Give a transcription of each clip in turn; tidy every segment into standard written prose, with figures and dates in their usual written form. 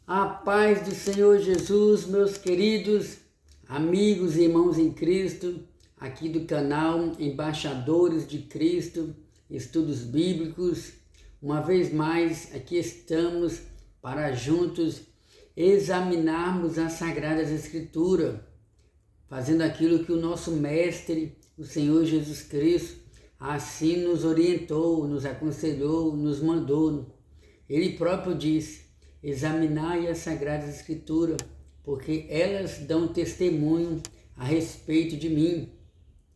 A paz do Senhor Jesus, meus queridos amigos e irmãos em Cristo, aqui do canal Embaixadores de Cristo, Estudos Bíblicos. Uma vez mais, aqui estamos para juntos examinarmos as Sagradas Escrituras, fazendo aquilo que o nosso Mestre, o Senhor Jesus Cristo, assim nos orientou, nos aconselhou, nos mandou. Ele próprio disse: examinai as Sagradas Escrituras, porque elas dão testemunho a respeito de mim.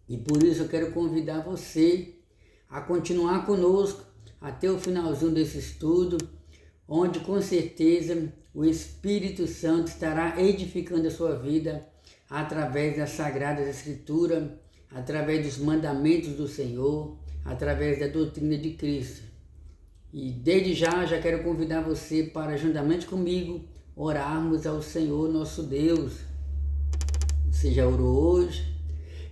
E por isso eu quero convidar você a continuar conosco até o finalzinho desse estudo, onde com certeza o Espírito Santo estará edificando a sua vida através das Sagradas Escrituras, através dos mandamentos do Senhor, através da doutrina de Cristo. E desde já quero convidar você para, juntamente comigo, orarmos ao Senhor nosso Deus. Você já orou hoje?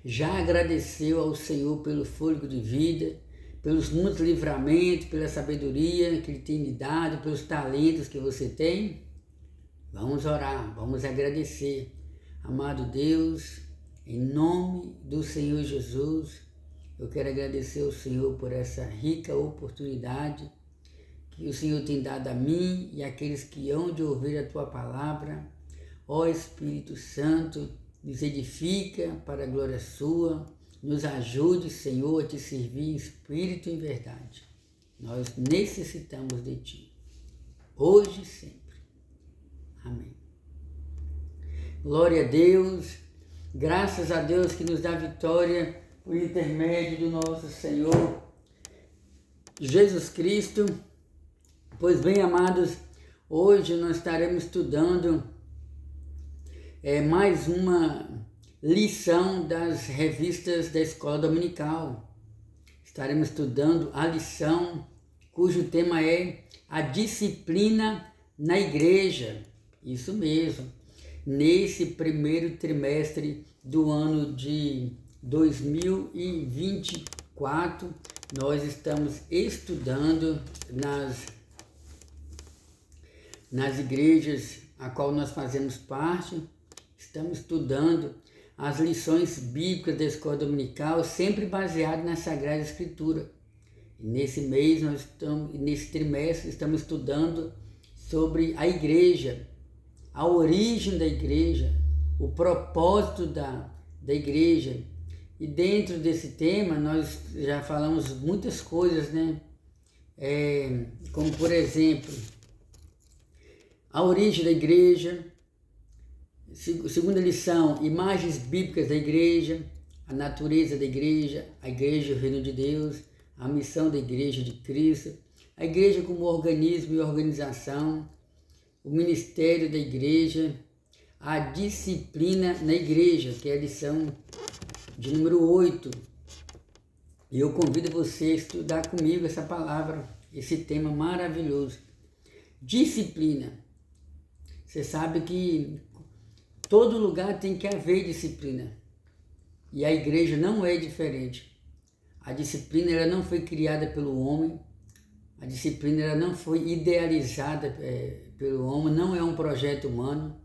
Já agradeceu ao Senhor pelo fôlego de vida, pelos muitos livramentos, pela sabedoria que Ele tem lhe dado, pelos talentos que você tem? Vamos orar, vamos agradecer. Amado Deus, em nome do Senhor Jesus, eu quero agradecer ao Senhor por essa rica oportunidade que o Senhor tem dado a mim e àqueles que hão de ouvir a Tua palavra. Ó Espírito Santo, nos edifica para a glória Sua, nos ajude, Senhor, a Te servir em espírito e em verdade. Nós necessitamos de Ti, hoje e sempre. Amém. Glória a Deus, graças a Deus que nos dá vitória por intermédio do nosso Senhor Jesus Cristo. Pois bem, amados, hoje nós estaremos estudando mais uma lição das revistas da Escola Dominical. Estaremos estudando a lição cujo tema é a disciplina na igreja. Isso mesmo. Nesse primeiro trimestre do ano de 2024, nós estamos estudando nas igrejas a qual nós fazemos parte, estamos estudando as lições bíblicas da Escola Dominical, sempre baseado na Sagrada Escritura. E nesse mês, nesse trimestre, estamos estudando sobre a igreja, a origem da igreja, o propósito da igreja. E dentro desse tema, nós já falamos muitas coisas, né? Como, por exemplo, a origem da igreja. Segunda lição, imagens bíblicas da igreja, a natureza da igreja, a igreja, o reino de Deus, a missão da igreja de Cristo, a igreja como organismo e organização, o ministério da igreja, a disciplina na igreja, que é a lição de número 8. E eu convido você a estudar comigo essa palavra, esse tema maravilhoso. Disciplina. Você sabe que todo lugar tem que haver disciplina. E a igreja não é diferente. A disciplina ela não foi criada pelo homem. A disciplina ela não foi idealizada pelo homem. Não é um projeto humano.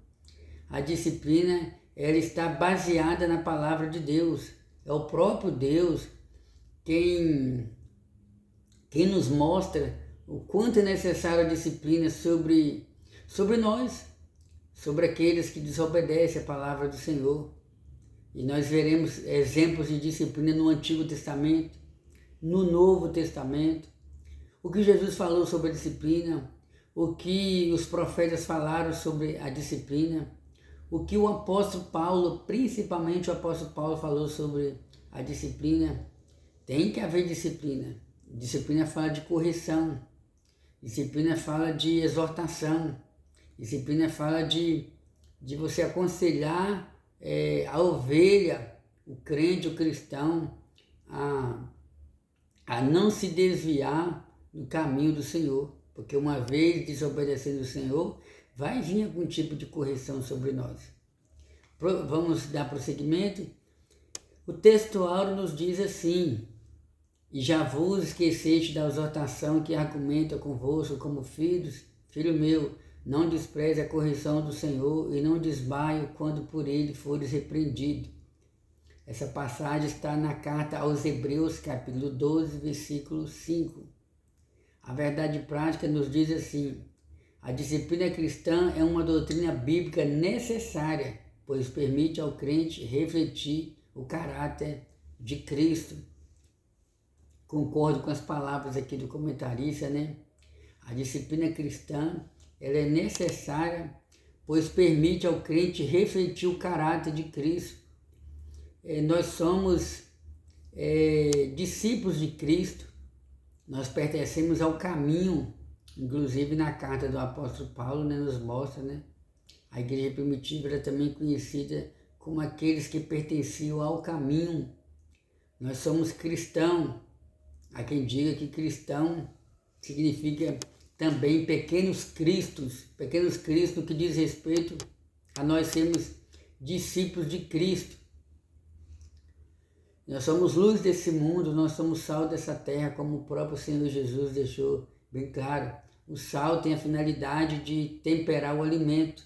A disciplina ela está baseada na palavra de Deus. É o próprio Deus quem nos mostra o quanto é necessária a disciplina sobre nós, sobre aqueles que desobedecem a palavra do Senhor. E nós veremos exemplos de disciplina no Antigo Testamento, no Novo Testamento. O que Jesus falou sobre a disciplina, o que os profetas falaram sobre a disciplina, o que o apóstolo Paulo, principalmente o apóstolo Paulo, falou sobre a disciplina. Tem que haver disciplina. Disciplina fala de correção. Disciplina fala de exortação. Disciplina fala de você aconselhar a ovelha, o crente, o cristão, a não se desviar do caminho do Senhor. Porque uma vez desobedecendo o Senhor, vai vir algum tipo de correção sobre nós. Vamos dar prosseguimento? O texto áureo nos diz assim: e já vos esqueceste da exortação que argumenta convosco como filhos, filho meu, Não despreze a correção do Senhor e não desmaie quando por ele fores repreendido. Essa passagem está na carta aos Hebreus, capítulo 12, versículo 5. A verdade prática nos diz assim: a disciplina cristã é uma doutrina bíblica necessária, pois permite ao crente refletir o caráter de Cristo. Concordo com as palavras aqui do comentarista, né? A disciplina cristã, ela é necessária, pois permite ao crente refletir o caráter de Cristo. Nós somos discípulos de Cristo, nós pertencemos ao caminho, inclusive na carta do apóstolo Paulo, né, nos mostra, né? A igreja primitiva era também conhecida como aqueles que pertenciam ao caminho. Nós somos cristãos. Há quem diga que cristão significa também pequenos cristos que diz respeito a nós sermos discípulos de Cristo. Nós somos luz desse mundo, nós somos sal dessa terra, como o próprio Senhor Jesus deixou bem claro. O sal tem a finalidade de temperar o alimento.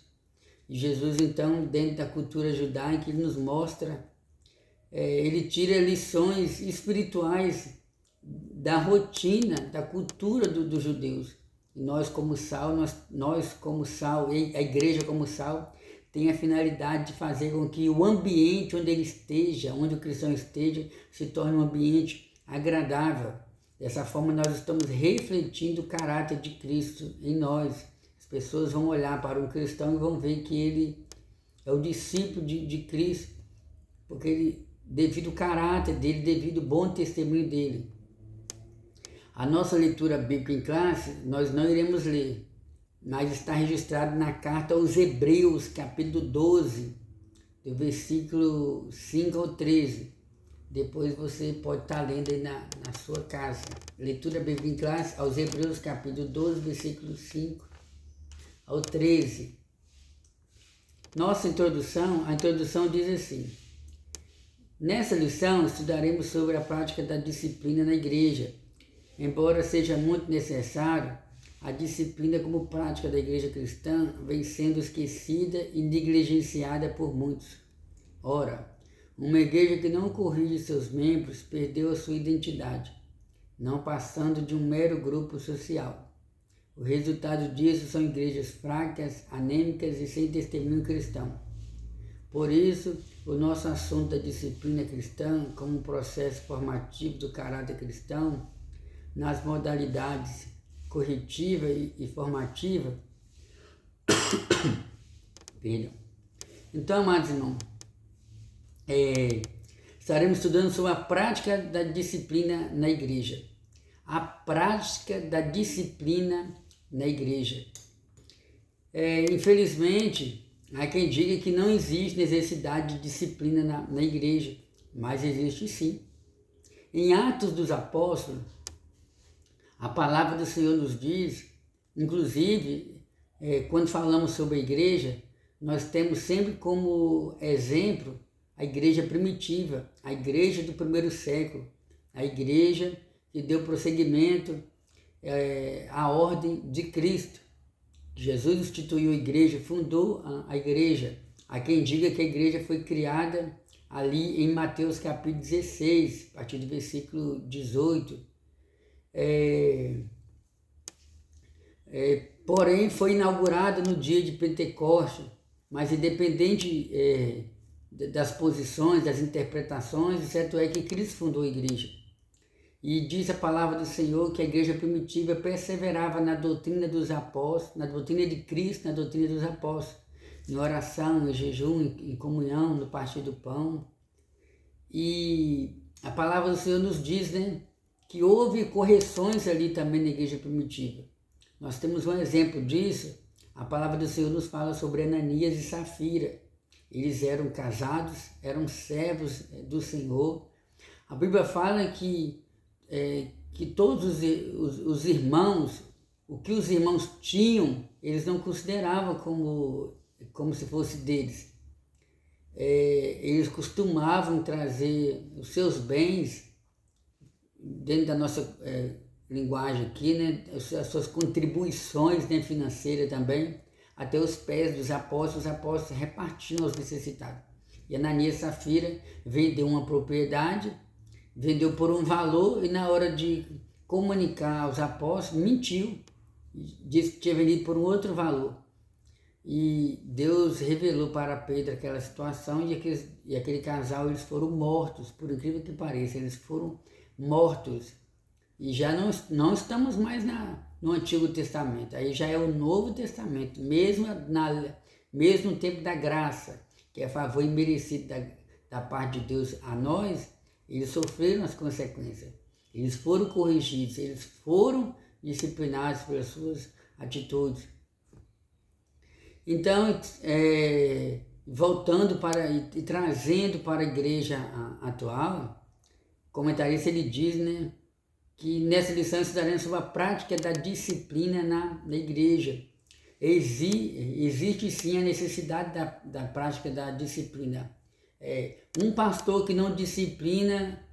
E Jesus, então, dentro da cultura judaica, ele nos mostra, ele tira lições espirituais da rotina, da cultura dos judeus. E nós como sal, a igreja como sal, tem a finalidade de fazer com que o ambiente onde ele esteja, onde o cristão esteja, se torne um ambiente agradável. Dessa forma nós estamos refletindo o caráter de Cristo em nós. As pessoas vão olhar para um cristão e vão ver que ele é o discípulo de Cristo, porque ele, devido ao caráter dele, devido ao bom testemunho dele. A nossa leitura bíblica em classe, nós não iremos ler, mas está registrado na carta aos Hebreus, capítulo 12, do versículo 5 ao 13. Depois você pode estar lendo aí na sua casa. Leitura bíblica em classe, aos Hebreus, capítulo 12, versículo 5 ao 13. Nossa introdução, a introdução diz assim: nessa lição estudaremos sobre a prática da disciplina na igreja. Embora seja muito necessário, a disciplina como prática da igreja cristã vem sendo esquecida e negligenciada por muitos. Ora, uma igreja que não corrige seus membros perdeu a sua identidade, não passando de um mero grupo social. O resultado disso são igrejas fracas, anêmicas e sem testemunho cristão. Por isso, o nosso assunto da disciplina cristã como um processo formativo do caráter cristão, nas modalidades corretiva e formativa. Perdão. Então, amados irmãos, estaremos estudando sobre a prática da disciplina na igreja. A prática da disciplina na igreja. Infelizmente, há quem diga que não existe necessidade de disciplina na igreja, mas existe sim. Em Atos dos Apóstolos, a palavra do Senhor nos diz, inclusive, quando falamos sobre a igreja, nós temos sempre como exemplo a igreja primitiva, a igreja do primeiro século, a igreja que deu prosseguimento à ordem de Cristo. Jesus instituiu a igreja, fundou a igreja. Há quem diga que a igreja foi criada ali em Mateus capítulo 16, a partir do versículo 18. Porém, foi inaugurada no dia de Pentecostes, mas independente das posições, das interpretações, o certo é que Cristo fundou a igreja. E diz a palavra do Senhor que a igreja primitiva perseverava na doutrina dos apóstolos, na doutrina de Cristo, na doutrina dos apóstolos, em oração, em jejum, em comunhão, no partir do pão. E a palavra do Senhor nos diz, né, que houve correções ali também na igreja primitiva. Nós temos um exemplo disso. A palavra do Senhor nos fala sobre Ananias e Safira. Eles eram casados, eram servos do Senhor. A Bíblia fala que todos os irmãos, o que os irmãos tinham, eles não consideravam como se fosse deles. Eles costumavam trazer os seus bens dentro da nossa linguagem aqui, né? As suas contribuições, né, financeiras também, até os pés dos apóstolos, os apóstolos repartindo aos necessitados. E Ananias e Safira vendeu uma propriedade, vendeu por um valor e na hora de comunicar aos apóstolos, mentiu, disse que tinha vendido por um outro valor. E Deus revelou para Pedro aquela situação e aquele casal, eles foram mortos, por incrível que pareça, eles foram mortos. E já não estamos mais no Antigo Testamento, aí já é o Novo Testamento, mesmo no tempo da graça, que é favor imerecido da parte de Deus a nós, eles sofreram as consequências, eles foram corrigidos, eles foram disciplinados pelas suas atitudes. Então, voltando e trazendo para a igreja atual, o comentarista ele diz, né, que nessa lição estudaremos sobre a prática da disciplina na igreja. Existe sim a necessidade da prática da disciplina. Um pastor que não disciplina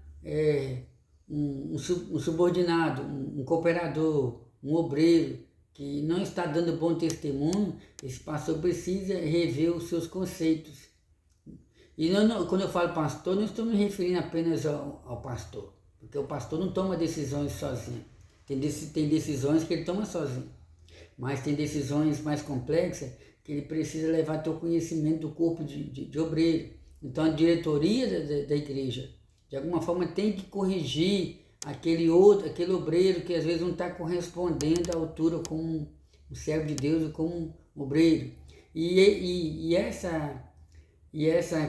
um subordinado, um cooperador, um obreiro, que não está dando bom testemunho, esse pastor precisa rever os seus conceitos. E quando eu falo pastor, não estou me referindo apenas ao pastor, porque o pastor não toma decisões sozinho. Tem decisões que ele toma sozinho, mas tem decisões mais complexas que ele precisa levar até o conhecimento do corpo de obreiro. Então a diretoria da igreja, de alguma forma, tem que corrigir aquele obreiro que às vezes não está correspondendo à altura como um servo de Deus ou como um obreiro. E essa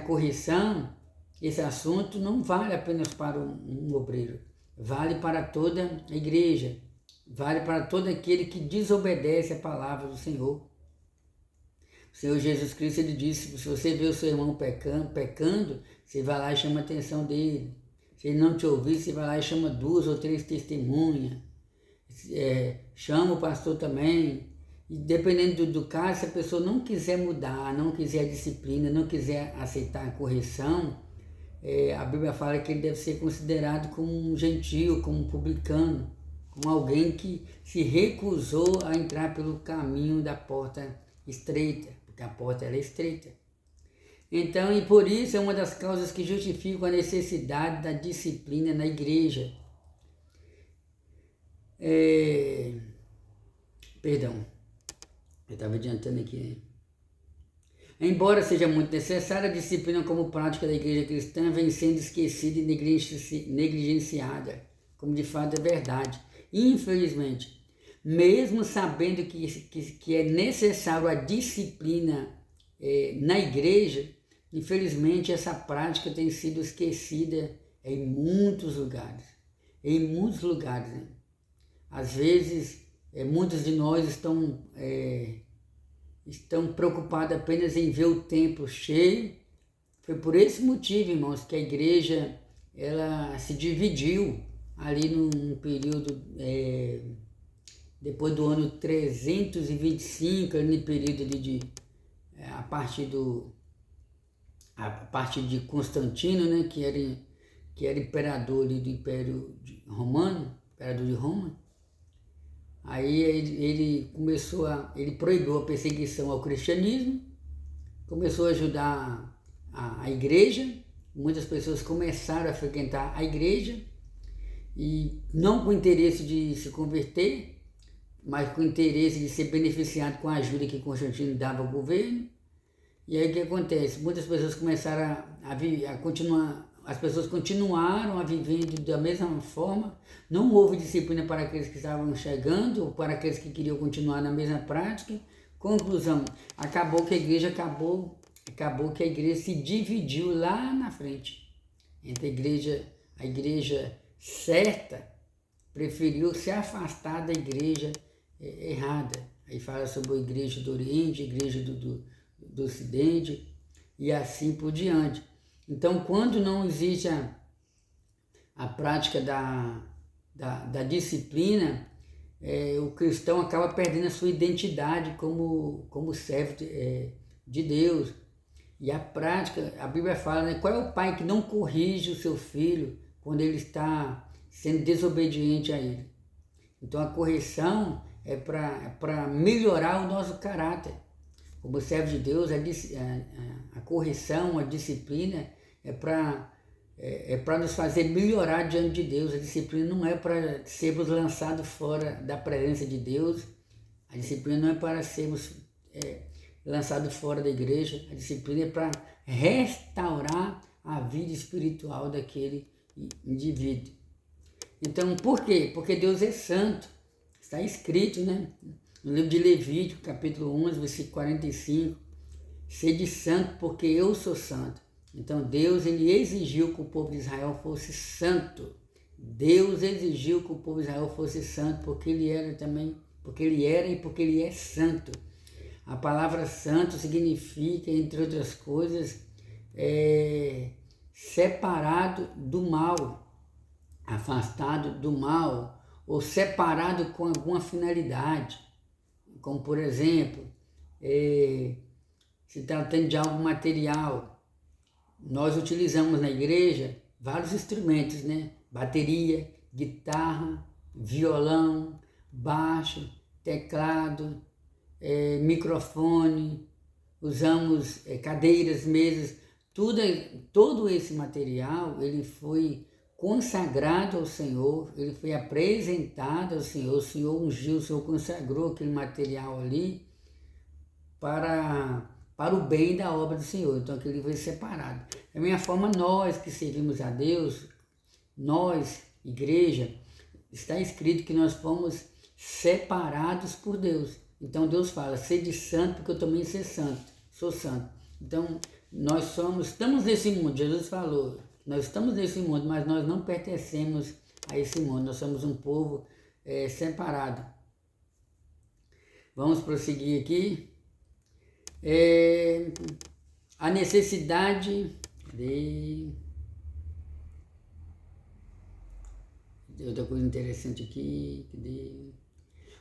correção, esse assunto não vale apenas para um obreiro, vale para toda a igreja, vale para todo aquele que desobedece a palavra do Senhor. O Senhor Jesus Cristo, ele disse, se você vê o seu irmão pecando, você vai lá e chama a atenção dele. Se ele não te ouvir, você vai lá e chama 2 ou 3 testemunhas. Chama o pastor também. E dependendo do caso, se a pessoa não quiser mudar, não quiser a disciplina, não quiser aceitar a correção, a Bíblia fala que ele deve ser considerado como um gentio, como um publicano, como alguém que se recusou a entrar pelo caminho da porta estreita, porque a porta é estreita. Então, e por isso é uma das causas que justificam a necessidade da disciplina na igreja. Perdão, eu estava adiantando aqui, né? Embora seja muito necessária, a disciplina como prática da igreja cristã vem sendo esquecida e negligenciada, como de fato é verdade. Infelizmente, mesmo sabendo que é necessário a disciplina na igreja, infelizmente essa prática tem sido esquecida em muitos lugares. Né? Às vezes, muitos de nós estão preocupados apenas em ver o templo cheio. Foi por esse motivo, irmãos, que a igreja ela se dividiu ali num período, depois do ano 325, no período ali a partir de Constantino, né, que era imperador ali do Império Romano, imperador de Roma. Aí ele proibiu a perseguição ao cristianismo, começou a ajudar a igreja, muitas pessoas começaram a frequentar a igreja, e não com interesse de se converter, mas com interesse de ser beneficiado com a ajuda que Constantino dava ao governo. E aí o que acontece? Muitas pessoas começaram as pessoas continuaram a viver da mesma forma, não houve disciplina para aqueles que estavam chegando, ou para aqueles que queriam continuar na mesma prática. Conclusão, acabou que a igreja se dividiu lá na frente, entre a igreja certa preferiu se afastar da igreja errada. Aí fala sobre a igreja do Oriente, a igreja do Ocidente e assim por diante. Então, quando não existe a prática da disciplina, o cristão acaba perdendo a sua identidade como servo de Deus. E a prática, a Bíblia fala, né, qual é o pai que não corrige o seu filho quando ele está sendo desobediente a ele? Então a correção é para melhorar o nosso caráter. Como servo de Deus, a correção, a disciplina é para nos fazer melhorar diante de Deus. A disciplina não é para sermos lançados fora da presença de Deus. A disciplina não é para sermos lançados fora da igreja. A disciplina é para restaurar a vida espiritual daquele indivíduo. Então, por quê? Porque Deus é santo. Está escrito, né? No livro de Levítico, capítulo 11, versículo 45. Sede santo, porque eu sou santo. Então, Deus, ele exigiu que o povo de Israel fosse santo. Deus exigiu que o povo de Israel fosse santo, porque ele era e porque ele é santo. A palavra santo significa, entre outras coisas, separado do mal, afastado do mal, ou separado com alguma finalidade, como por exemplo, se tratando de algo material. Nós utilizamos na igreja vários instrumentos, né? Bateria, guitarra, violão, baixo, teclado, microfone, usamos cadeiras, mesas, todo esse material ele foi consagrado ao Senhor, ele foi apresentado ao Senhor, o Senhor ungiu, o Senhor consagrou aquele material ali para o bem da obra do Senhor, então aquele foi separado. Da mesma forma, nós que servimos a Deus, nós, igreja, está escrito que nós fomos separados por Deus. Então Deus fala, sede santo, porque eu também sou santo. Então nós estamos nesse mundo, Jesus falou, nós estamos nesse mundo, mas nós não pertencemos a esse mundo, nós somos um povo separado. Vamos prosseguir aqui. A necessidade de... Outra coisa interessante aqui,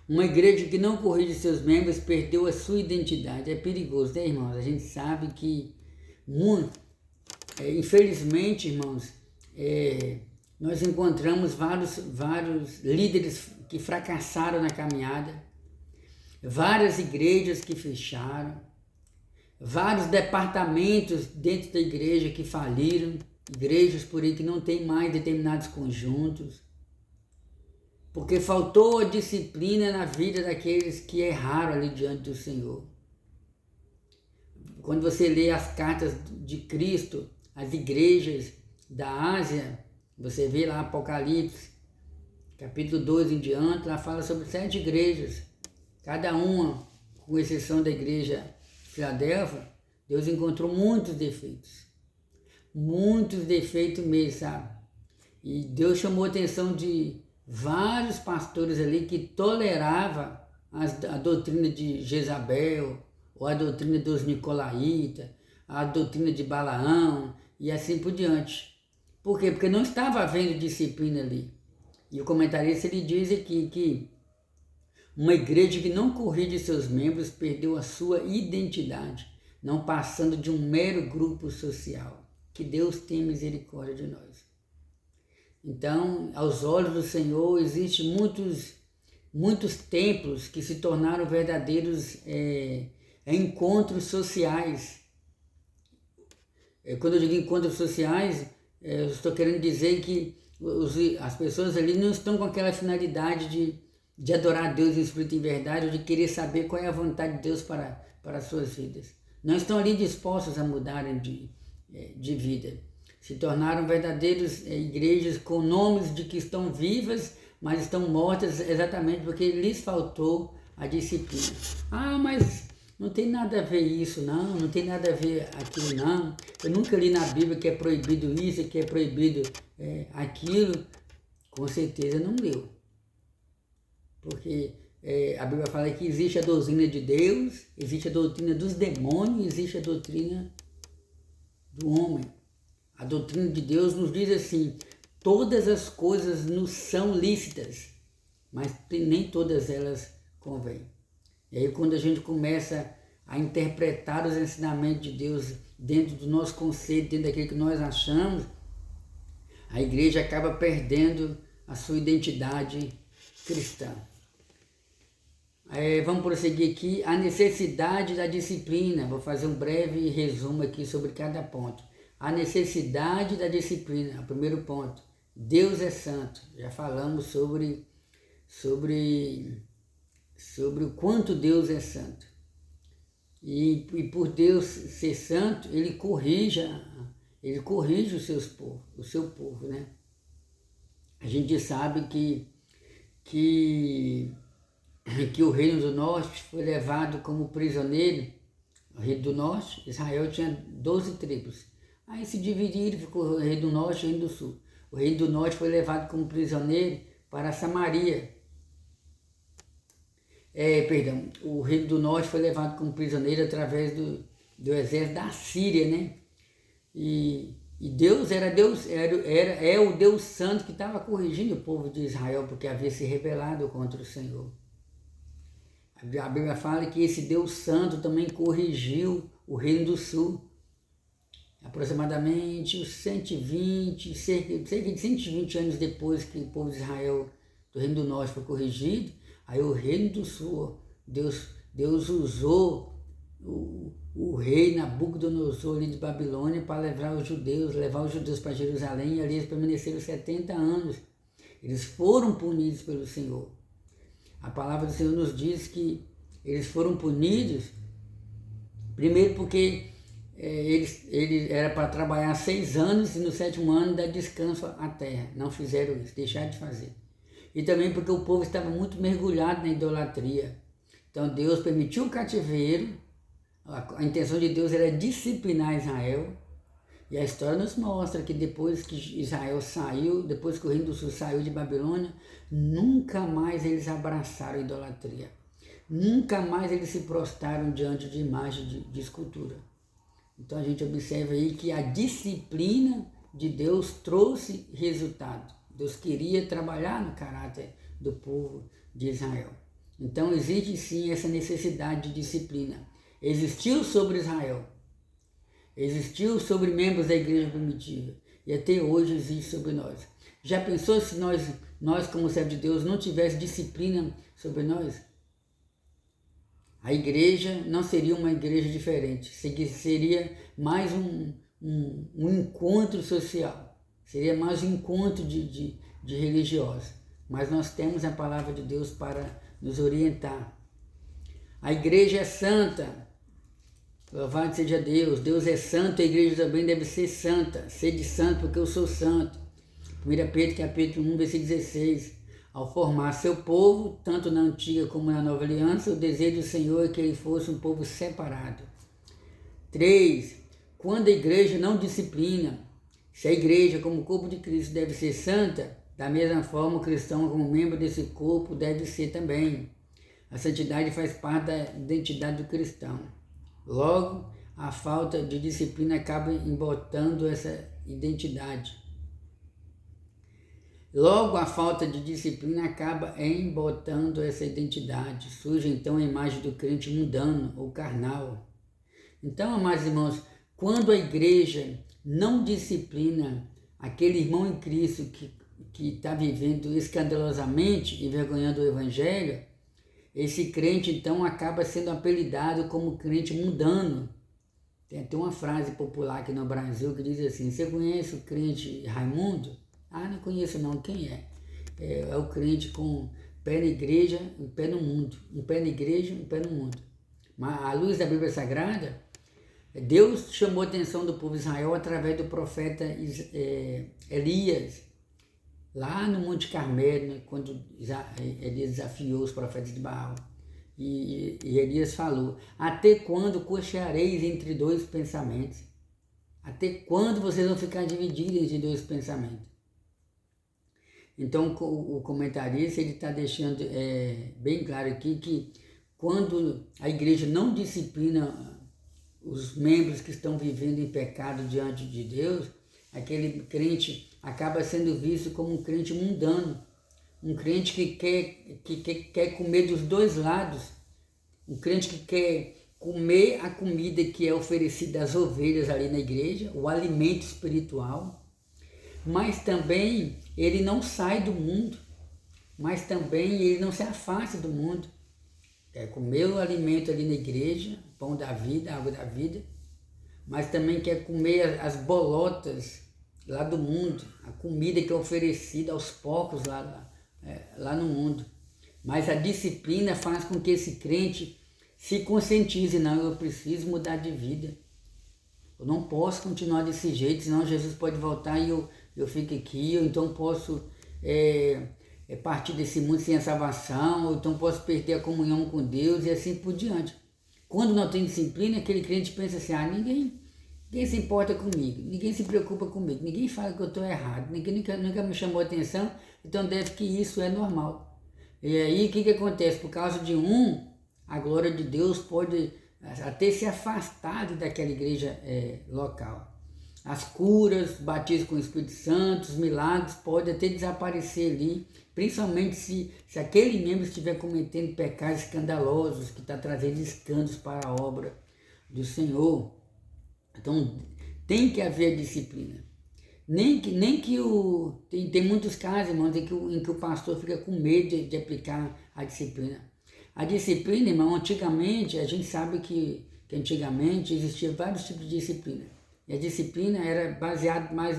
uma igreja que não corrige seus membros perdeu a sua identidade. É perigoso, né, irmãos? A gente sabe que, infelizmente, irmãos, nós encontramos vários líderes que fracassaram na caminhada, várias igrejas que fecharam, vários departamentos dentro da igreja que faliram, igrejas por aí que não tem mais determinados conjuntos, porque faltou a disciplina na vida daqueles que erraram ali diante do Senhor. Quando você lê as cartas de Cristo, as igrejas da Ásia, você vê lá Apocalipse, capítulo 2 em diante, lá fala sobre 7 igrejas, cada uma, com exceção da igreja de Filadélfia, Deus encontrou muitos defeitos mesmo, sabe? E Deus chamou a atenção de vários pastores ali que toleravam a doutrina de Jezabel, ou a doutrina dos Nicolaítas, a doutrina de Balaão, e assim por diante. Por quê? Porque não estava havendo disciplina ali. E o comentarista ele diz aqui que uma igreja que não corrige seus membros perdeu a sua identidade, não passando de um mero grupo social. Que Deus tenha misericórdia de nós. Então, aos olhos do Senhor, existem muitos templos que se tornaram verdadeiros encontros sociais. Quando eu digo encontros sociais, eu estou querendo dizer que as pessoas ali não estão com aquela finalidade de adorar a Deus em espírito e em verdade, ou de querer saber qual é a vontade de Deus para as suas vidas. Não estão ali dispostos a mudarem de vida. Se tornaram verdadeiras igrejas com nomes de que estão vivas, mas estão mortas exatamente porque lhes faltou a disciplina. Ah, mas não tem nada a ver isso, não tem nada a ver aquilo, não. Eu nunca li na Bíblia que é proibido isso, que é proibido aquilo. Com certeza não leu. Porque a Bíblia fala que existe a doutrina de Deus, existe a doutrina dos demônios, existe a doutrina do homem. A doutrina de Deus nos diz assim, todas as coisas nos são lícitas, mas nem todas elas convêm. E aí quando a gente começa a interpretar os ensinamentos de Deus dentro do nosso conceito, dentro daquilo que nós achamos, a igreja acaba perdendo a sua identidade cristã. Vamos prosseguir aqui. A necessidade da disciplina. Vou fazer um breve resumo aqui sobre cada ponto. A necessidade da disciplina. O primeiro ponto. Deus é santo. Já falamos sobre o quanto Deus é santo. E por Deus ser santo, Ele corrige o seu povo, né? A gente sabe que o reino do norte foi levado como prisioneiro. O reino do norte, Israel tinha 12 tribos. Aí se dividiram, ficou o reino do norte e o reino do sul. O reino do norte foi levado como prisioneiro para Samaria. O reino do norte foi levado como prisioneiro através do exército da Síria, né? E Deus é o Deus santo que estava corrigindo o povo de Israel porque havia se rebelado contra o Senhor. A Bíblia fala que esse Deus santo também corrigiu o reino do sul. Aproximadamente cerca de 120 anos depois que o povo de Israel do reino do norte foi corrigido, aí o reino do sul, Deus usou o rei Nabucodonosor ali de Babilônia para levar os judeus para Jerusalém, e ali eles permaneceram 70 anos. Eles foram punidos pelo Senhor. A palavra do Senhor nos diz que eles foram punidos, primeiro porque eles era para trabalhar 6 anos e no 7º ano dar descanso à terra. Não fizeram isso, deixaram de fazer. E também porque o povo estava muito mergulhado na idolatria. Então Deus permitiu o cativeiro. A intenção de Deus era disciplinar Israel. E a história nos mostra que depois que Israel saiu, depois que o reino do sul saiu de Babilônia, nunca mais eles abraçaram a idolatria. Nunca mais eles se prostraram diante de imagem de escultura. Então a gente observa aí que a disciplina de Deus trouxe resultado. Deus queria trabalhar no caráter do povo de Israel. Então existe sim essa necessidade de disciplina. Existiu sobre Israel. Existiu sobre membros da igreja primitiva. E até hoje existe sobre nós. Já pensou se nós como servos de Deus, não tivesse disciplina sobre nós? A igreja não seria uma igreja diferente. Seria mais um encontro social. Seria mais um encontro de religiosos. Mas nós temos a palavra de Deus para nos orientar. A igreja é santa. Louvado seja Deus. Deus é santo, a igreja também deve ser santa. Sede santo porque eu sou santo. 1 Pedro capítulo 1, versículo 16. Ao formar seu povo, tanto na antiga como na nova aliança, o desejo do Senhor é que ele fosse um povo separado. 3. Quando a igreja não disciplina, se a igreja como corpo de Cristo deve ser santa, da mesma forma o cristão como membro desse corpo deve ser também. A santidade faz parte da identidade do cristão. Logo, a falta de disciplina acaba embotando essa identidade. Surge então a imagem do crente mundano ou carnal. Então, amados irmãos, quando a igreja não disciplina aquele irmão em Cristo que está vivendo escandalosamente, envergonhando o Evangelho, esse crente então acaba sendo apelidado como crente mundano. Tem até uma frase popular aqui no Brasil que diz assim: você conhece o crente Raimundo? Ah, não conheço não, quem é? É o crente com pé na igreja e pé no mundo. Um pé na igreja e um pé no mundo. Mas à luz da Bíblia Sagrada, Deus chamou a atenção do povo de Israel através do profeta Elias, lá no Monte Carmelo, né, quando Elias desafiou os profetas de Baal. E Elias falou: até quando cocheareis entre dois pensamentos? Até quando vocês vão ficar divididos entre dois pensamentos? Então o comentarista está deixando bem claro aqui que quando a igreja não disciplina os membros que estão vivendo em pecado diante de Deus, aquele crente acaba sendo visto como um crente mundano, um crente que quer comer dos dois lados, um crente que quer comer a comida que é oferecida às ovelhas ali na igreja, o alimento espiritual, mas também ele não sai do mundo, mas também ele não se afasta do mundo. Quer comer o alimento ali na igreja, pão da vida, água da vida, mas também quer comer as bolotas lá do mundo, a comida que é oferecida aos porcos lá no mundo. Mas a disciplina faz com que esse crente se conscientize, não, eu preciso mudar de vida. Eu não posso continuar desse jeito, senão Jesus pode voltar e eu fico aqui, ou então posso partir desse mundo sem a salvação, ou então posso perder a comunhão com Deus e assim por diante. Quando não tem disciplina, aquele crente pensa assim, ninguém se importa comigo, ninguém se preocupa comigo, ninguém fala que eu estou errado, ninguém nunca me chamou atenção, então deve que isso é normal. E aí o que acontece? Por causa de a glória de Deus pode até se afastado daquela igreja local. As curas, batismos com o Espírito Santo, os milagres podem até desaparecer ali, principalmente se aquele membro estiver cometendo pecados escandalosos, que está trazendo escândalos para a obra do Senhor. Então tem que haver disciplina. Tem muitos casos, irmãos, em que o pastor fica com medo de aplicar a disciplina. A disciplina, irmão, antigamente, a gente sabe que antigamente existia vários tipos de disciplina. E a disciplina era baseada mais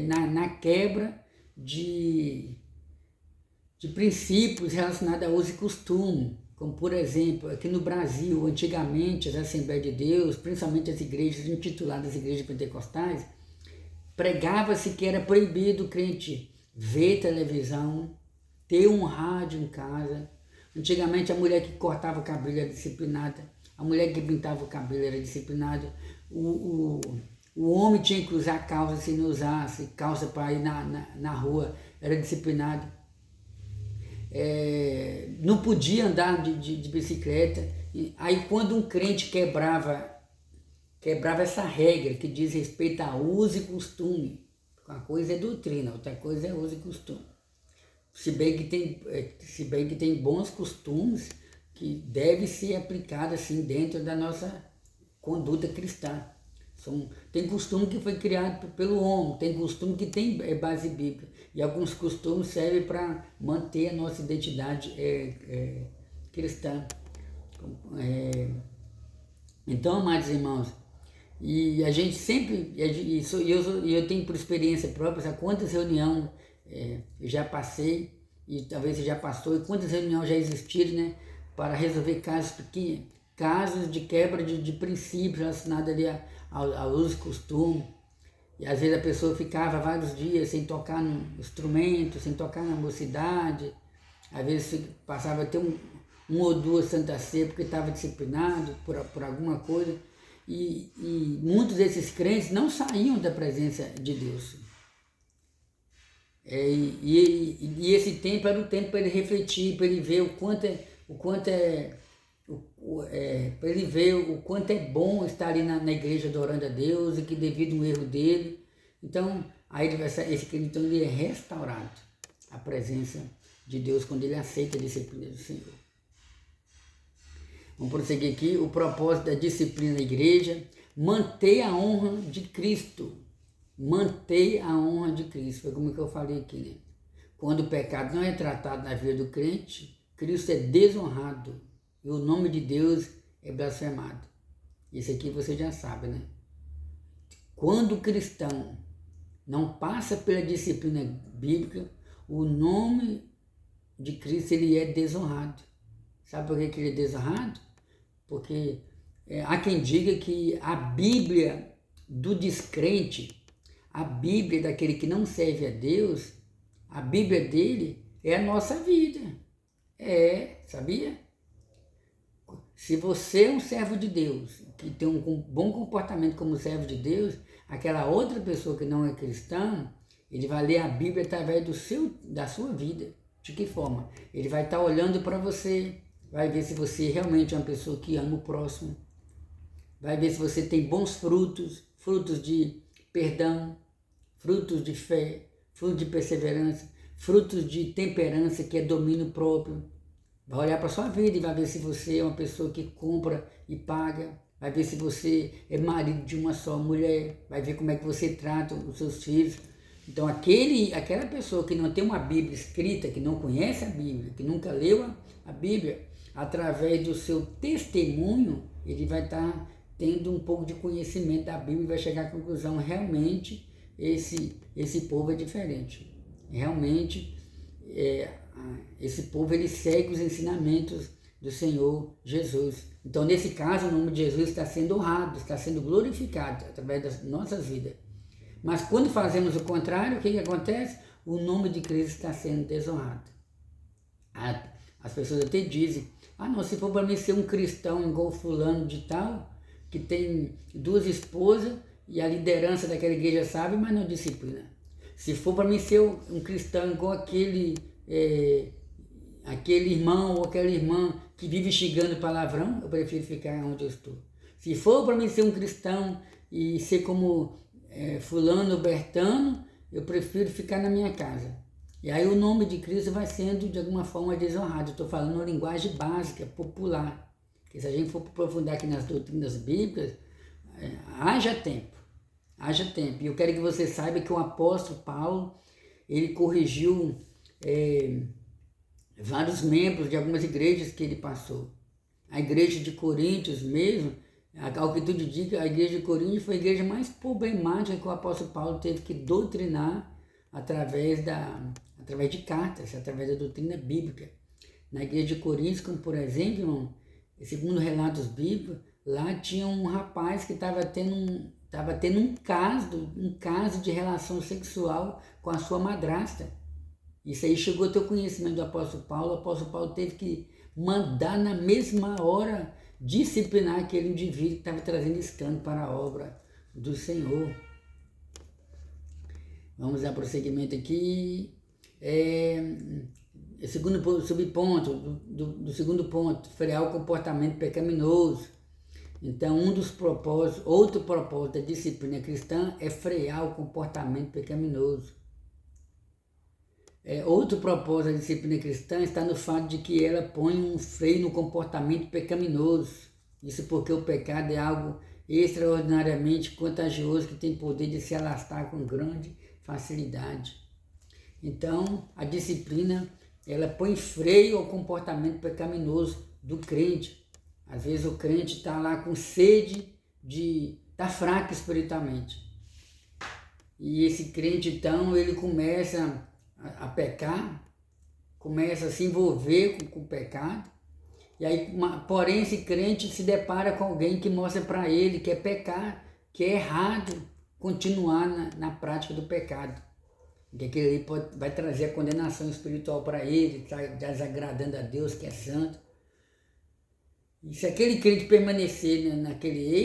na quebra de princípios relacionados a uso e costume. Como, por exemplo, aqui no Brasil, antigamente, as Assembleias de Deus, principalmente as igrejas intituladas igrejas pentecostais, pregava-se que era proibido o crente ver televisão, ter um rádio em casa. Antigamente, a mulher que cortava o cabelo era disciplinada, a mulher que pintava o cabelo era disciplinada, o homem tinha que usar calça, se não usasse calça para ir na rua, era disciplinado. Não podia andar de bicicleta. Aí quando um crente quebrava essa regra que diz respeito a uso e costume, uma coisa é doutrina, outra coisa é uso e costume. Se bem que tem bons costumes que devem ser aplicados assim dentro da nossa conduta cristã. Tem costume que foi criado pelo homem, tem costume que tem base bíblica, e alguns costumes servem para manter a nossa identidade cristã. Então, amados irmãos, e a gente sempre, eu tenho por experiência própria, sabe quantas reuniões eu já passei, e talvez você já passou, e quantas reuniões já existiram, né, para resolver casos pequenos, casos de quebra de princípios relacionados ali ao uso e costume. E às vezes a pessoa ficava vários dias sem tocar no instrumento, sem tocar na mocidade, às vezes passava até um ou duas Santa Ceia porque estava disciplinado por alguma coisa, e muitos desses crentes não saíam da presença de Deus. E esse tempo era o tempo para ele refletir, para ele ver para ele ver o quanto é bom estar ali na igreja adorando a Deus, e que devido a um erro dele, então aí esse crente então, ele é restaurado à presença de Deus quando ele aceita a disciplina do Senhor. Vamos prosseguir aqui. O propósito da disciplina da igreja: manter a honra de Cristo. Manter a honra de Cristo. Foi como que eu falei aqui, né? Quando o pecado não é tratado na vida do crente, Cristo é desonrado e o nome de Deus é blasfemado. Isso aqui você já sabe, né? Quando o cristão não passa pela disciplina bíblica, o nome de Cristo ele é desonrado. Sabe por que ele é desonrado? Porque há quem diga que a Bíblia do descrente, a Bíblia daquele que não serve a Deus, a Bíblia dele é a nossa vida. Sabia? Se você é um servo de Deus, que tem um bom comportamento como servo de Deus, aquela outra pessoa que não é cristã, ele vai ler a Bíblia através da sua vida. De que forma? Ele vai estar olhando para você, vai ver se você realmente é uma pessoa que ama o próximo, vai ver se você tem bons frutos, frutos de perdão, frutos de fé, frutos de perseverança, frutos de temperança, que é domínio próprio. Vai olhar para a sua vida e vai ver se você é uma pessoa que compra e paga, vai ver se você é marido de uma só mulher, vai ver como é que você trata os seus filhos. Então aquela pessoa que não tem uma Bíblia escrita, que não conhece a Bíblia, que nunca leu a Bíblia, através do seu testemunho, ele vai estar tendo um pouco de conhecimento da Bíblia e vai chegar à conclusão, realmente esse povo é diferente. Realmente esse povo ele segue os ensinamentos do Senhor Jesus. Então nesse caso o nome de Jesus está sendo honrado, está sendo glorificado através das nossas vidas. Mas quando fazemos o contrário, o que acontece? O nome de Cristo está sendo desonrado. As pessoas até dizem, não, se for para mim ser um cristão igual fulano de tal, que tem 2 esposas e a liderança daquela igreja sabe, mas não disciplina. Se for para mim ser um cristão igual aquele irmão ou aquela irmã que vive xingando palavrão, eu prefiro ficar onde eu estou. Se for para mim ser um cristão e ser como fulano, bertano, eu prefiro ficar na minha casa. E aí o nome de Cristo vai sendo de alguma forma desonrado. Estou falando uma linguagem básica, popular. Porque se a gente for aprofundar aqui nas doutrinas bíblicas, haja tempo. Haja tempo. E eu quero que você saiba que o apóstolo Paulo, ele corrigiu vários membros de algumas igrejas que ele passou. A igreja de Coríntios mesmo, ao que tudo indica, a igreja de Coríntios foi a igreja mais problemática que o apóstolo Paulo teve que doutrinar através de cartas, através da doutrina bíblica. Na igreja de Coríntios, como por exemplo, irmão, segundo relatos bíblicos, lá tinha um rapaz que estava tendo um caso de relação sexual com a sua madrasta. Isso aí chegou ao teu conhecimento do apóstolo Paulo. O apóstolo Paulo teve que mandar na mesma hora disciplinar aquele indivíduo que estava trazendo escândalo para a obra do Senhor. Vamos dar prosseguimento aqui. Segundo subponto do segundo ponto, frear o comportamento pecaminoso. Então, outro propósito da disciplina cristã é frear o comportamento pecaminoso. Outro propósito da disciplina cristã está no fato de que ela põe um freio no comportamento pecaminoso. Isso porque o pecado é algo extraordinariamente contagioso que tem poder de se alastrar com grande facilidade. Então, a disciplina, ela põe freio ao comportamento pecaminoso do crente. Às vezes o crente está lá com sede está fraco espiritualmente. E esse crente, então, ele começa a pecar, começa a se envolver com o pecado, e aí, porém, esse crente se depara com alguém que mostra para ele que é pecar, que é errado continuar na prática do pecado. Que aquele ali vai trazer a condenação espiritual para ele, está desagradando a Deus, que é santo. E se aquele crente permanecer naquele